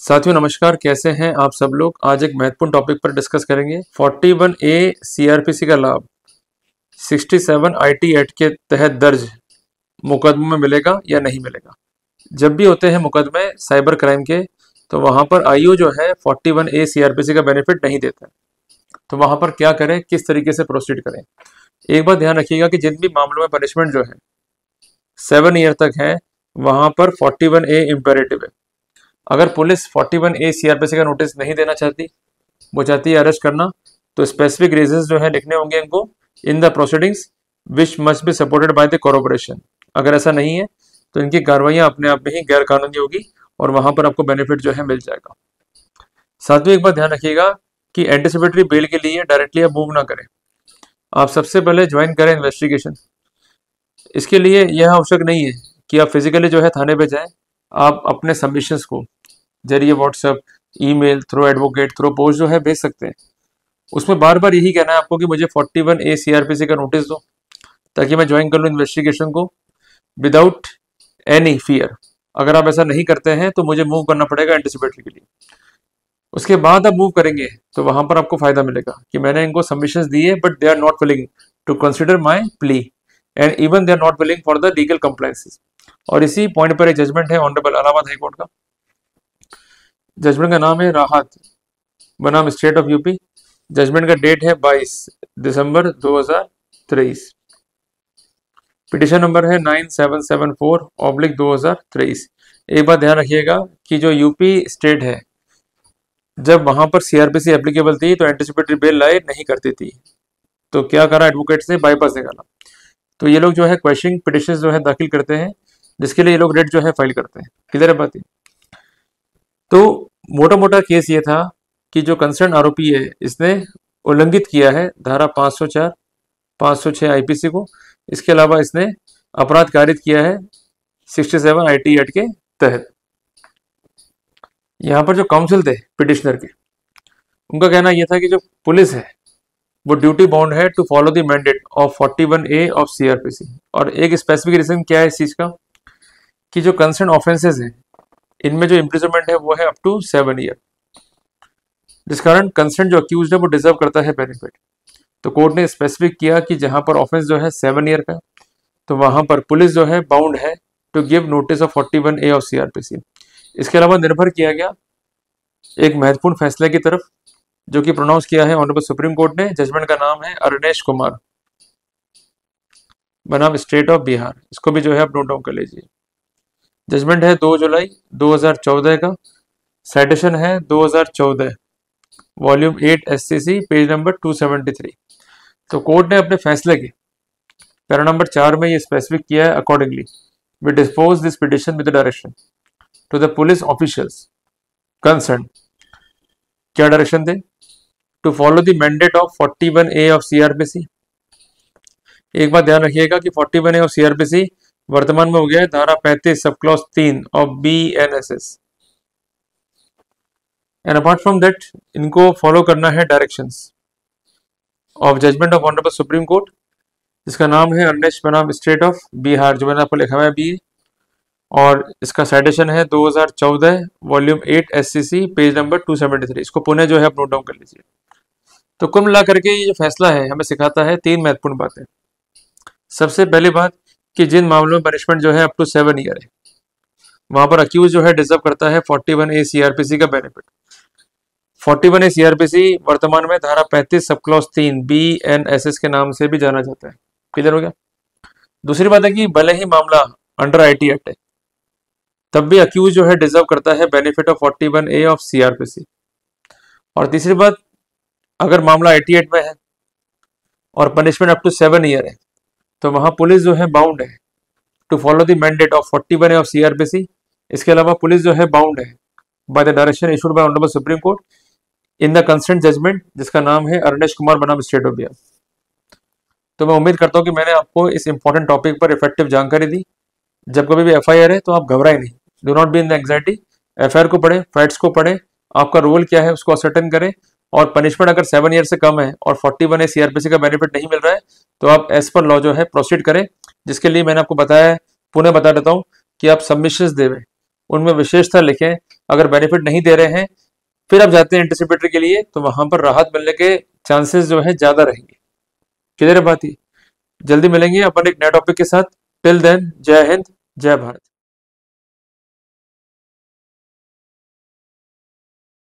साथियों नमस्कार, कैसे हैं आप सब लोग। आज एक महत्वपूर्ण टॉपिक पर डिस्कस करेंगे। 41A सीआरपीसी का लाभ 67 आईटी एक्ट के तहत दर्ज मुकदमों में मिलेगा या नहीं मिलेगा। जब भी होते हैं मुकदमे साइबर क्राइम के, तो वहां पर आईओ जो है 41A सीआरपीसी का बेनिफिट नहीं देता है। तो वहां पर क्या करें, किस तरीके से प्रोसीड करें। एक बात ध्यान रखिएगा कि जिन भी मामलों में पनिशमेंट जो है 7 ईयर तक है, वहां पर 41A इम्पेरेटिव है। अगर पुलिस 41A सीआरपीसी का नोटिस नहीं देना चाहती, वो चाहती है अरेस्ट करना, तो स्पेसिफिक रीजंस जो है लिखने होंगे इनको in the proceedings which must be supported by the corporation. अगर ऐसा नहीं है तो इनकी कार्रवाइयां अपने आप में ही गैर कानूनी होगी और वहां पर आपको बेनिफिट जो है मिल जाएगा। साथ में एक बात ध्यान रखिएगा कि एंटिसिपेटरी बेल के लिए डायरेक्टली आप मूव ना करें। आप सबसे पहले ज्वाइन करें इन्वेस्टिगेशन। इसके लिए यह आवश्यक नहीं है कि आप फिजिकली जो है थाने पे जाएं। आप अपने सबमिशंस को जरिए WhatsApp, email, through advocate, through post जो है भेज सकते हैं। उसमें बार बार यही कहना है आपको कि मुझे 41A सीआरपीसी का नोटिस दो, ताकि मैं ज्वाइन कर लूँ इन्वेस्टिगेशन को विदाउट एनी फियर। अगर आप ऐसा नहीं करते हैं तो मुझे मूव करना पड़ेगा एंटिसिपेटरी के लिए। उसके बाद आप मूव करेंगे तो वहां पर आपको फायदा मिलेगा कि मैंने इनको सबमिशंस दिए, but they are not willing to consider my plea and even they are not willing for the legal compliances. और इसी पॉइंट पर एक जजमेंट है ऑनरेबल इलाहाबाद हाई कोर्ट का। जजमेंट का नाम है राहत बनाम स्टेट ऑफ यूपी। जजमेंट का डेट है 22 दिसंबर 2023। पिटिशन नंबर है 9774/2023। एक बात ध्यान रखिएगा कि जो यूपी स्टेट है, जब वहां पर सीआरपीसी एप्लीकेबल थी तो एंटिसिपेटरी बेल लाई नहीं करती थी। तो क्या करा एडवोकेट से, बाईपास निकाला। तो ये लोग जो है क्वेश्चनिंग पिटिशन जो है दाखिल करते हैं, जिसके लिए ये लोग रेट जो है फाइल करते हैं। क्लियर है बात। तो मोटा मोटा केस ये था कि जो कंसर्न आरोपी है, इसने उल्लंघित किया है धारा 504, 506 आईपीसी को। इसके अलावा इसने अपराध कारित किया है 67 आईटी एक्ट के तहत। यहाँ पर जो काउंसिल थे पिटिशनर के, उनका कहना यह था कि जो पुलिस है वो ड्यूटी बाउंड है to follow the mandate of 41A of CrPC. और एक स्पेसिफिक रीजन क्या है इस चीज का, कि जो कंसर्न ऑफेंसेस हैं इनमें जो इम्प्रिजनमेंट है वो है अप टू 7 ईयर, जिस कारण कंसर्न जो अक्यूज है वो डिजर्व करता है बेनिफिट। तो कोर्ट ने स्पेसिफिक किया कि जहां पर ऑफेंस जो है 7 ईयर का, तो वहां पर पुलिस जो है बाउंड है to give notice of 41A of CrPC. इसके अलावा निर्भर किया गया एक महत्वपूर्ण फैसले की तरफ, जो कि प्रोनाउंस किया है ऑनरेबल सुप्रीम कोर्ट ने। जजमेंट का नाम है अरुणेश कुमार बनाम स्टेट ऑफ बिहार। इसको भी जो है आप नोट डाउन कर लीजिए। जजमेंट है 2 जुलाई 2014 का। साइटेशन है 2014 वॉल्यूम 8 SCC पेज नंबर 273। तो कोर्ट ने अपने फैसले के पैरा नंबर 4 में ये स्पेसिफिक किया है, accordingly we dispose this petition with direction to the police officials concern. क्या डायरेक्शन थे? To follow the mandate of 41A of CrPC. एक बात ध्यान रखिएगा कि 41A ऑफ सीआरपीसी वर्तमान में हो गया है धारा 35 sub clause 3 of BNSS। And apart from that इनको फॉलो करना है directions of judgement of honourable Supreme Court, जिसका नाम है अरुणेश बनाम स्टेट ऑफ बिहार, जो मैंने आपको लिखा हुआ है बी। और इसका साइटेशन है 2014 वॉल्यूम 8 SCC पेज नंबर 273। इसको पुणे जो है आप नोट डाउन कर लीजिए। तो कुल मिला करके ये जो फैसला है हमें सिखाता है 3 महत्वपूर्ण बातें। सबसे पहली बात कि जिन मामलों में पनिशमेंट जो है अप टू 7 ईयर है, वहां पर अक्यूज जो है डिजर्व करता है 41A सीआरपीसी का बेनिफिट। 41A सीआरपीसी वर्तमान में धारा 35 सब क्लॉज 3 BNSS के नाम से भी जाना जाता है। क्लियर हो गया। दूसरी बात है कि भले ही मामला अंडर आईटी एक्ट है, तब भी अक्यूज जो है डिजर्व करता है benefit of 41A of CrPC. और तीसरी बात, अगर मामला आईटी एक्ट में है और पनिशमेंट अप टू 7 ईयर है, तो वहां पुलिस जो है बाउंड है to follow the mandate of 41A of CrPC. इसके अलावा पुलिस जो है बाउंड है by the direction issued by honourable Supreme Court in the concern judgement, जिसका नाम है अरुणेश कुमार बनाम स्टेट ऑफ बिहार। तो मैं उम्मीद करता हूं कि मैंने आपको इस इंपॉर्टेंट टॉपिक पर इफेक्टिव जानकारी दी। जब कभी भी एफआईआर है तो आप घबराएं नहीं, do not be in the anxiety. FIR को पढ़ें, फैक्ट्स को पढ़ें, आपका रोल क्या है उसको असर्टेन करें। और पनिशमेंट अगर 7 ईयर से कम है और 41A सीआरपीसी का बेनिफिट नहीं मिल रहा है, तो आप एज पर लॉ जो है प्रोसीड करें, जिसके लिए मैंने आपको बताया है, पुनः बता देता हूँ कि आप सबमिशंस देवें उनमें विशेषता लिखें। अगर बेनिफिट नहीं दे रहे हैं फिर आप जाते हैं एंटिसिपेटरी के लिए, तो वहां पर राहत मिलने के चांसेस जो है ज्यादा रहेंगे। क्लियर है बात? ही जल्दी मिलेंगे अपन एक नए टॉपिक के साथ। टिल देन, जय हिंद, जय भारत।